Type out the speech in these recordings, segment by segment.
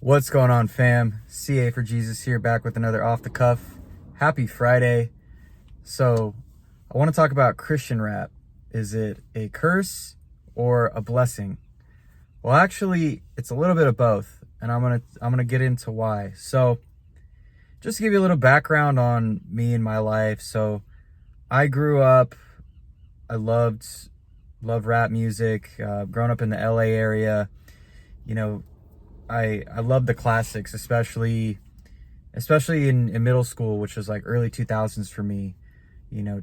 What's going on, fam? CA for Jesus here, back with another off the cuff. Happy Friday. So, I want to talk about Christian rap. Is it a curse or a blessing? Well, actually, it's a little bit of both, and I'm gonna get into why. So, just to give you a little background on me and my life. So, I grew up. I loved rap music. Growing up in the LA area, you know, I love the classics, especially in middle school, which was like early 2000s for me.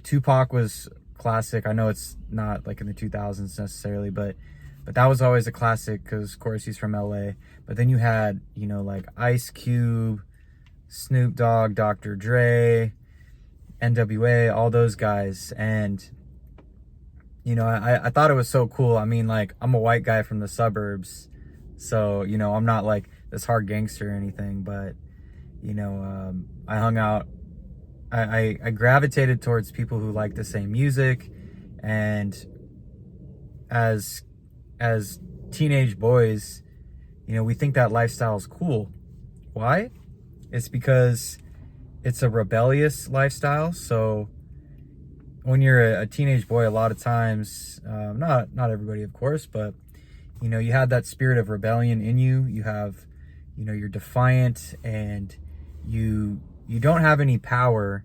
Tupac was classic. I know it's not like in the 2000s necessarily, but that was always a classic because of course he's from LA. But then you had, like Ice Cube, Snoop Dogg, Dr. Dre, NWA, all those guys. And I thought it was so cool. I mean, like, I'm a white guy from the suburbs, so, I'm not like this hard gangster or anything, but, I hung out, I gravitated towards people who like the same music. And as teenage boys, we think that lifestyle is cool. Why? It's because it's a rebellious lifestyle. So when you're a teenage boy, a lot of times, not everybody, of course, but you have that spirit of rebellion in you. You have, you're defiant, and you don't have any power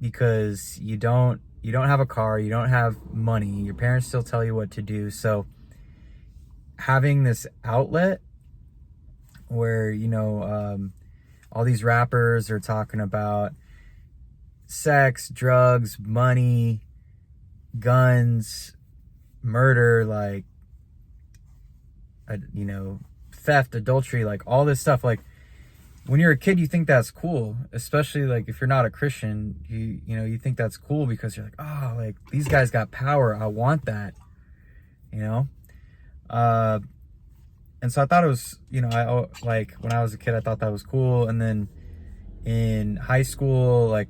because you don't have a car, you don't have money. Your parents still tell you what to do. So having this outlet where all these rappers are talking about sex, drugs, money, guns, murder, like, theft, adultery, like all this stuff. Like, when you're a kid, you think that's cool, especially like if you're not a Christian. You think that's cool because you're like, oh, like these guys got power, I want that. And so I thought it was, I like when I was a kid, I thought that was cool. And then in high school, like,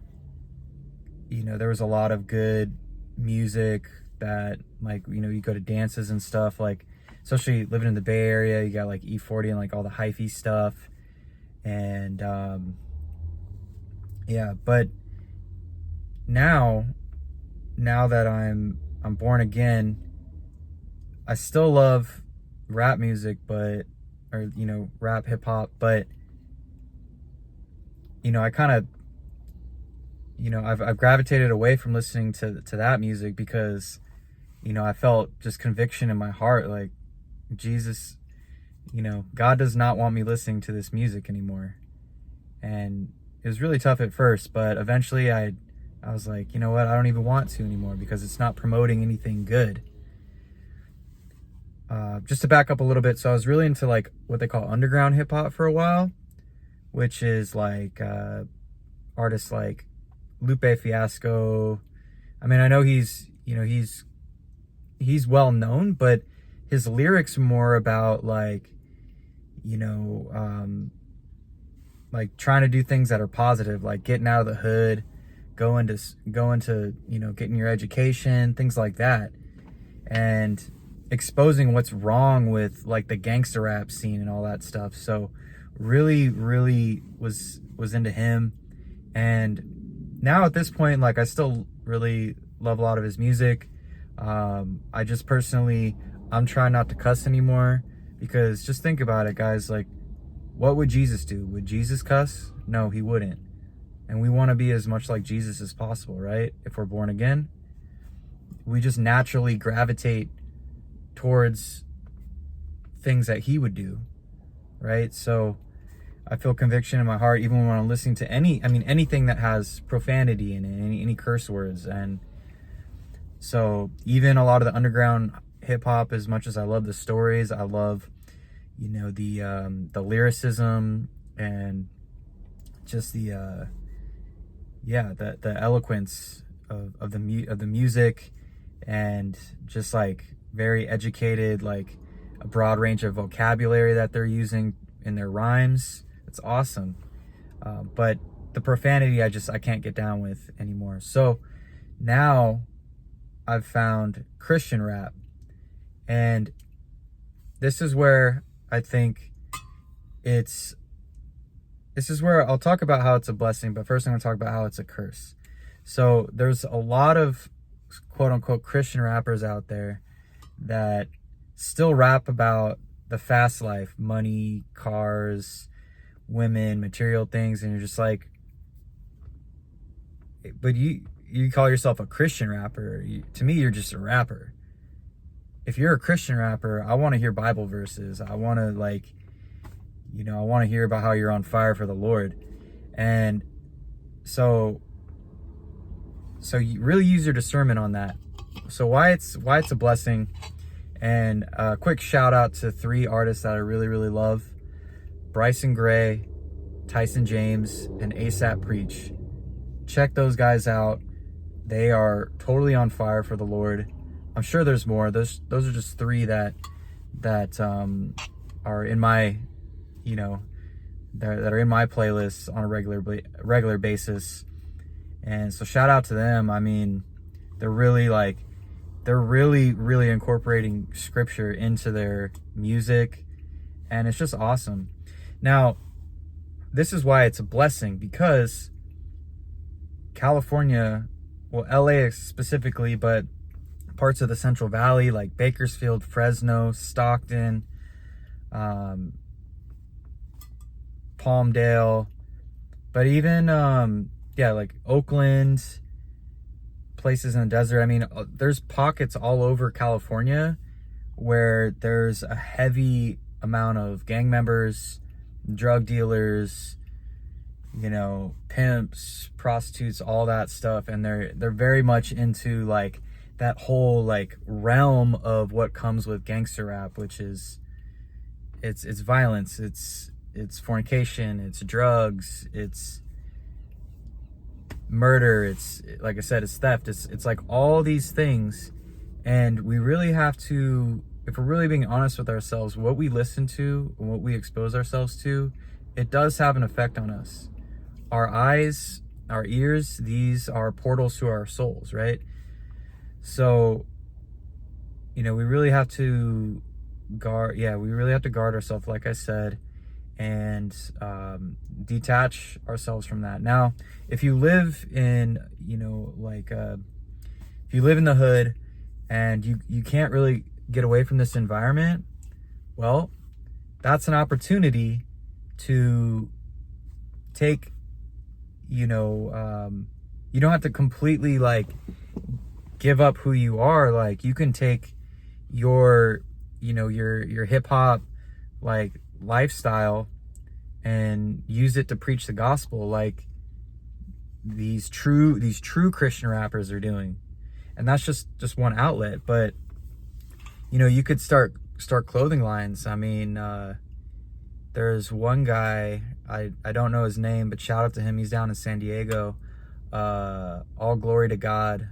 there was a lot of good music that, like, you go to dances and stuff, like, especially living in the Bay Area, you got like E40 and like all the hyphy stuff. And yeah, but now that I'm born again, I still love rap music, rap hip hop, but I kind of, I've gravitated away from listening to that music because, I felt just conviction in my heart, like, Jesus, God does not want me listening to this music anymore. And it was really tough at first, but eventually I was like, you know what, I don't even want to anymore because it's not promoting anything good. Just to back up a little bit, so I was really into like what they call underground hip hop for a while, which is like artists like Lupe Fiasco. I mean, I know he's well known, but his lyrics more about like, like trying to do things that are positive, like getting out of the hood, going to getting your education, things like that, and exposing what's wrong with like the gangster rap scene and all that stuff. So really was into him. And now at this point, like, I still really love a lot of his music. I just personally, I'm trying not to cuss anymore, because just think about it, guys. Like, what would Jesus do? Would Jesus cuss? No, he wouldn't. And we want to be as much like Jesus as possible, right? If we're born again, we just naturally gravitate towards things that he would do, right? So I feel conviction in my heart even when I'm listening to anything that has profanity in it, any curse words. And so even a lot of the underground hip hop, as much as I love the stories, I love, the lyricism and just the eloquence of the music, and just like very educated, like a broad range of vocabulary that they're using in their rhymes. It's awesome. But the profanity, I can't get down with anymore. So now I've found Christian rap, and this is where I think it's this is where I'll talk about how it's a blessing, but first I'm going to talk about how it's a curse. So there's a lot of quote unquote Christian rappers out there that still rap about the fast life, money, cars, women, material things, and you're just like, but you call yourself a Christian rapper. To me, you're just a rapper. If you're a Christian rapper, I want to hear Bible verses. I want to I want to hear about how you're on fire for the Lord. And so you really use your discernment on that. So why it's a blessing. And a quick shout out to 3 artists that I really, really love: Bryson Gray, Tyson James, and ASAP Preach. Check those guys out. They are totally on fire for the Lord. I'm sure there's more. Those are just 3 that are in my, that are in my playlists on a regular basis. And so shout out to them. I mean, they're really incorporating scripture into their music, and it's just awesome. Now, this is why it's a blessing, because California, well, LA specifically, but parts of the Central Valley like Bakersfield, Fresno, Stockton, Palmdale, but even like Oakland, places in the desert. I mean, there's pockets all over California where there's a heavy amount of gang members, drug dealers, pimps, prostitutes, all that stuff, and they're very much into like that whole like realm of what comes with gangster rap, which is it's violence, it's fornication, it's drugs, it's murder, it's, like I said, it's theft, it's like all these things. And we really have to, if we're really being honest with ourselves, what we listen to and what we expose ourselves to, it does have an effect on us. Our eyes, our ears, these are portals to our souls, right? So, we really have to guard ourselves, like I said, and detach ourselves from that. Now, if you live in, if you live in the hood and you can't really get away from this environment, well, that's an opportunity to take, you don't have to completely like give up who you are. Like, you can take your hip hop like lifestyle and use it to preach the gospel, like these true Christian rappers are doing. And that's just one outlet. But you could start clothing lines. I mean, there's one guy, I don't know his name, but shout out to him. He's down in San Diego. All Glory to God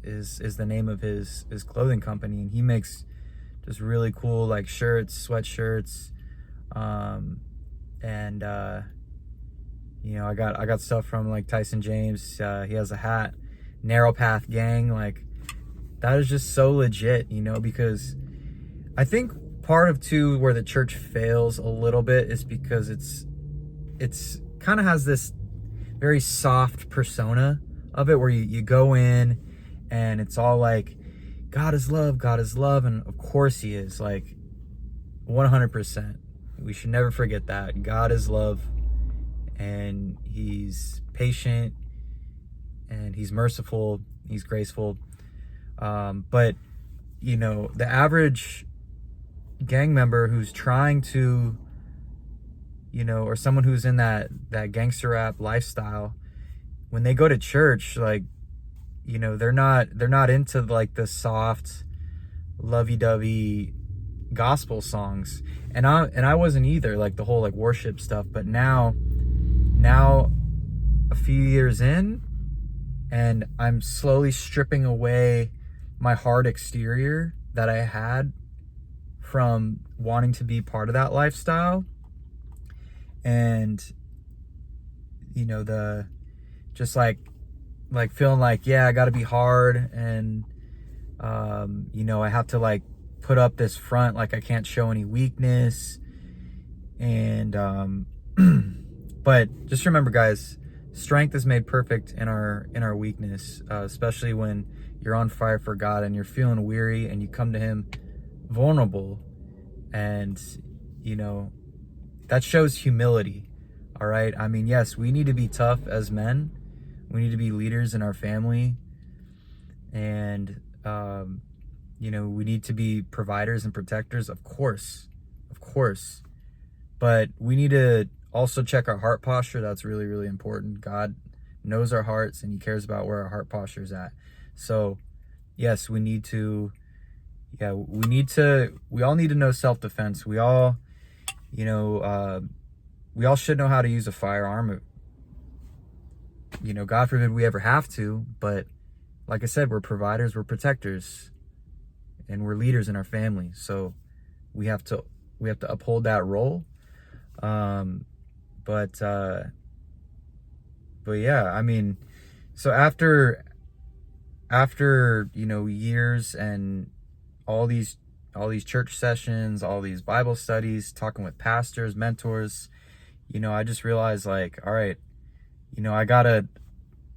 is the name of his clothing company, and he makes just really cool like shirts, sweatshirts, and I got stuff from like Tyson James. He has a hat, Narrow Path Gang. Like, that is just so legit, because I think part of too where the church fails a little bit is because it's kind of has this very soft persona of it, where you go in and it's all like, God is love, and of course he is, like 100%. We should never forget that. God is love, and he's patient, and he's merciful, he's graceful. But the average gang member who's trying to, or someone who's in that gangster rap lifestyle, when they go to church, like, they're not into like the soft, lovey-dovey gospel songs. And I wasn't either, like the whole like worship stuff. But now a few years in, and I'm slowly stripping away my hard exterior that I had from wanting to be part of that lifestyle. And the just like feeling like, yeah, I gotta be hard, and I have to like put up this front, like I can't show any weakness. And but just remember, guys, strength is made perfect in our weakness, especially when you're on fire for God and you're feeling weary and you come to him vulnerable. And you know, that shows humility. All right, I mean, yes, we need to be tough as men, we need to be leaders in our family, and you know, we need to be providers and protectors, of course, but we need to also check our heart posture. That's really, really important. God knows our hearts and he cares about where our heart posture is at. So yes, we need to, we all need to know self-defense. We all, you know, we all should know how to use a firearm. You know, God forbid we ever have to, but like I said, we're providers, we're protectors, and we're leaders in our family. So we have to uphold that role. But yeah, I mean, so after, you know, years and all these church sessions, all these Bible studies, talking with pastors, mentors, you know, I just realized, like, all right, you know, I gotta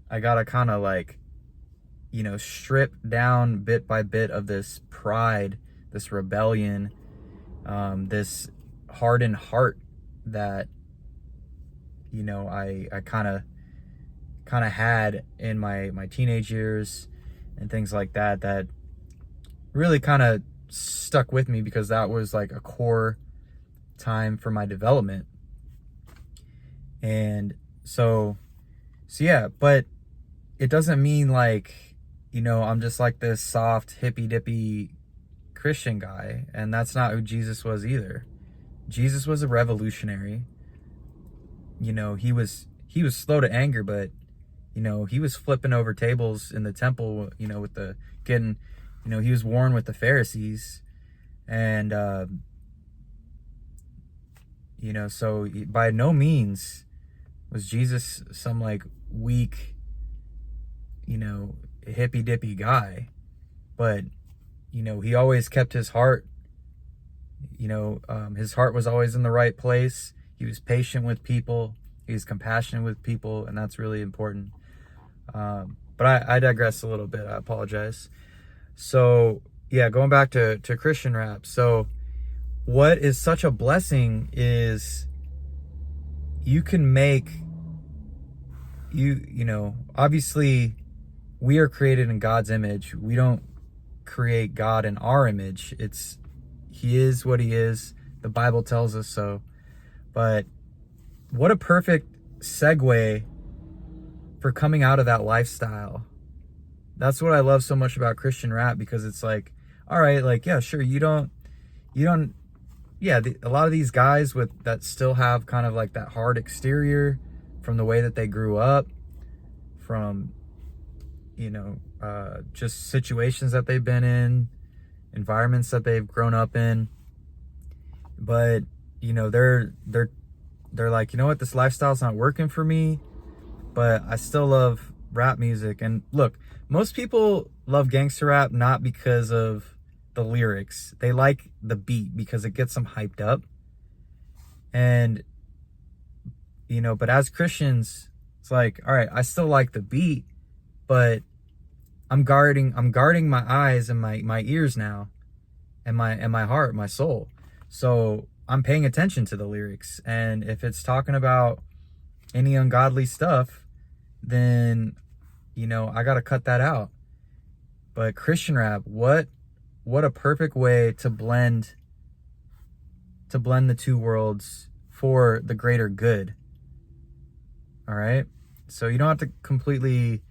kind of, like, you know, strip down bit by bit of this pride, this rebellion, this hardened heart that, you know, I kind of had in my teenage years and things like that, that really kind of stuck with me, because that was like a core time for my development. And so yeah, but it doesn't mean, like, you know, I'm just like this soft hippy dippy Christian guy, and that's not who Jesus was either. Jesus was a revolutionary. You know, he was slow to anger, but, you know, he was flipping over tables in the temple, you know, with the getting, you know, he was warring with the Pharisees. And you know, so by no means was Jesus some, like, weak, you know, hippy dippy guy, but, you know, he always kept his heart, you know, his heart was always in the right place. He was patient with people, he was compassionate with people, and that's really important. But I digress a little bit, I apologize. So yeah, going back to Christian rap. So what is such a blessing is you can make, you know, obviously we are created in God's image. We don't create God in our image. He is what he is. The Bible tells us so. But what a perfect segue for coming out of that lifestyle. That's what I love so much about Christian rap, because it's like, all right, like, yeah, sure, you don't, yeah, a lot of these guys that still have kind of like that hard exterior from the way that they grew up, from, you know, just situations that they've been in, environments that they've grown up in. But, you know, they're like, you know what, this lifestyle's not working for me, but I still love rap music. And look, most people love gangster rap not because of the lyrics. They like the beat because it gets them hyped up. And, you know, but as Christians, it's like, all right, I still like the beat, but I'm guarding my eyes and my ears now, and my heart, my soul. So I'm paying attention to the lyrics. And if it's talking about any ungodly stuff, then, you know, I got to cut that out. But Christian rap, what a perfect way to blend the two worlds for the greater good. All right? So you don't have to completely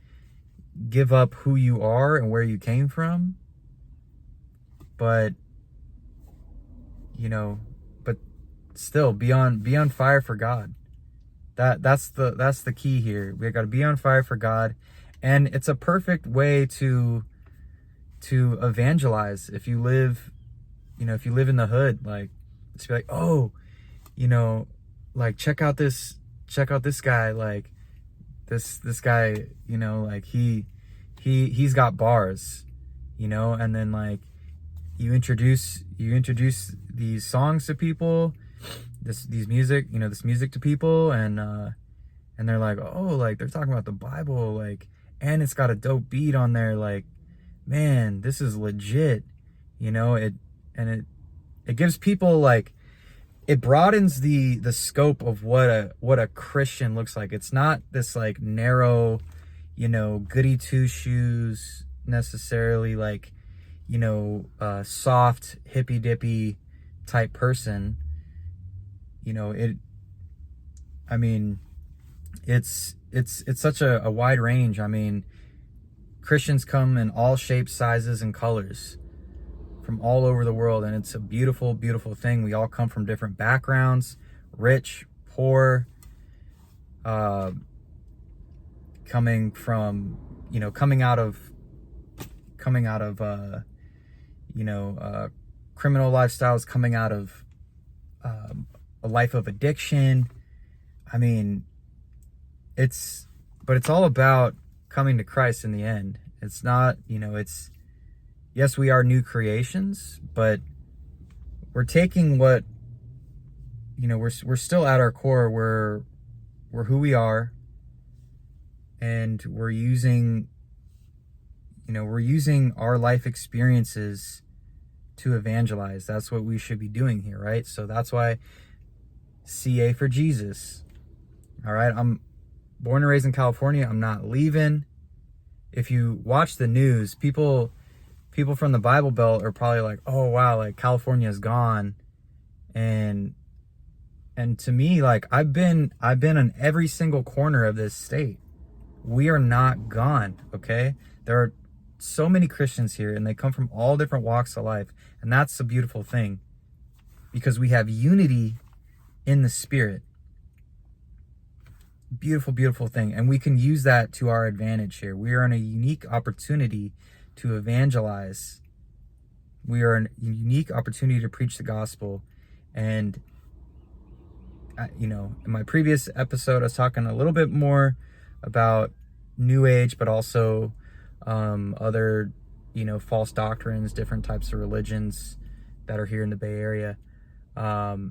give up who you are and where you came from, but, you know, but still be on fire for God. That's the key here. We got to be on fire for God, and it's a perfect way to evangelize. If you live in the hood, like, it's be like, oh, you know, like, check out this guy, like, this guy, you know, like, he's got bars, you know. And then, like, you introduce these songs to people, this music to people, and they're like, oh, like they're talking about the Bible, like, and it's got a dope beat on there, like, man, this is legit, it gives people, like, it broadens the scope of what a Christian looks like. It's not this like narrow, goody two shoes necessarily, like, soft hippy dippy type person. I mean, it's such a wide range. I mean, Christians come in all shapes, sizes, and colors from all over the world, and it's a beautiful, beautiful thing. We all come from different backgrounds, rich, poor, coming out of criminal lifestyles, coming out of a life of addiction. I mean, it's all about coming to Christ in the end. It's not, yes, we are new creations, but we're taking what, we're still at our core, we're who we are, and we're using our life experiences to evangelize. That's what we should be doing here, right? So that's why CA for Jesus. All right, I'm born and raised in California. I'm not leaving. If you watch the news, people from the Bible Belt are probably like, oh wow, like California's gone. And to me, like, I've been in every single corner of this state. We are not gone, okay? There are so many Christians here, and they come from all different walks of life. And that's the beautiful thing, because we have unity in the Spirit. Beautiful, beautiful thing. And we can use that to our advantage here. We are in a unique opportunity to evangelize. We are in a unique opportunity to preach the gospel. And, in my previous episode, I was talking a little bit more about New Age, but also other, false doctrines, different types of religions that are here in the Bay Area. But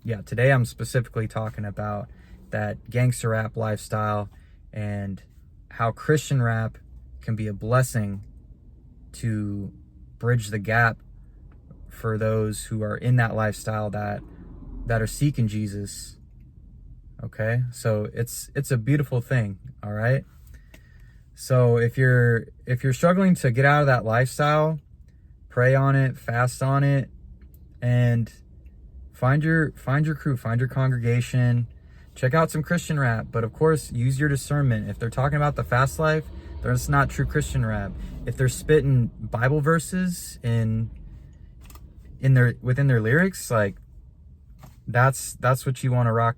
yeah, today I'm specifically talking about that gangster rap lifestyle and how Christian rap can be a blessing to bridge the gap for those who are in that lifestyle that are seeking Jesus. Okay, so it's a beautiful thing. All right. So if you're struggling to get out of that lifestyle, pray on it, fast on it, and find your crew, find your congregation, check out some Christian rap, but of course use your discernment. If they're talking about the fast life, that's not true Christian rap. If they're spitting Bible verses within their lyrics, like that's what you want to rock,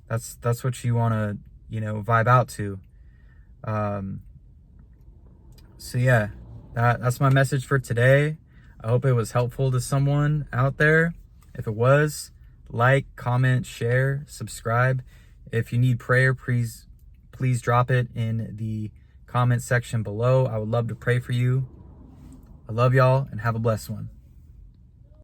that's what you want to, vibe out to. So yeah, that's my message for today. I hope it was helpful to someone out there. If it was, like, comment, share, subscribe. If you need prayer, please drop it in the comment section below. I would love to pray for you. I love y'all, and have a blessed one.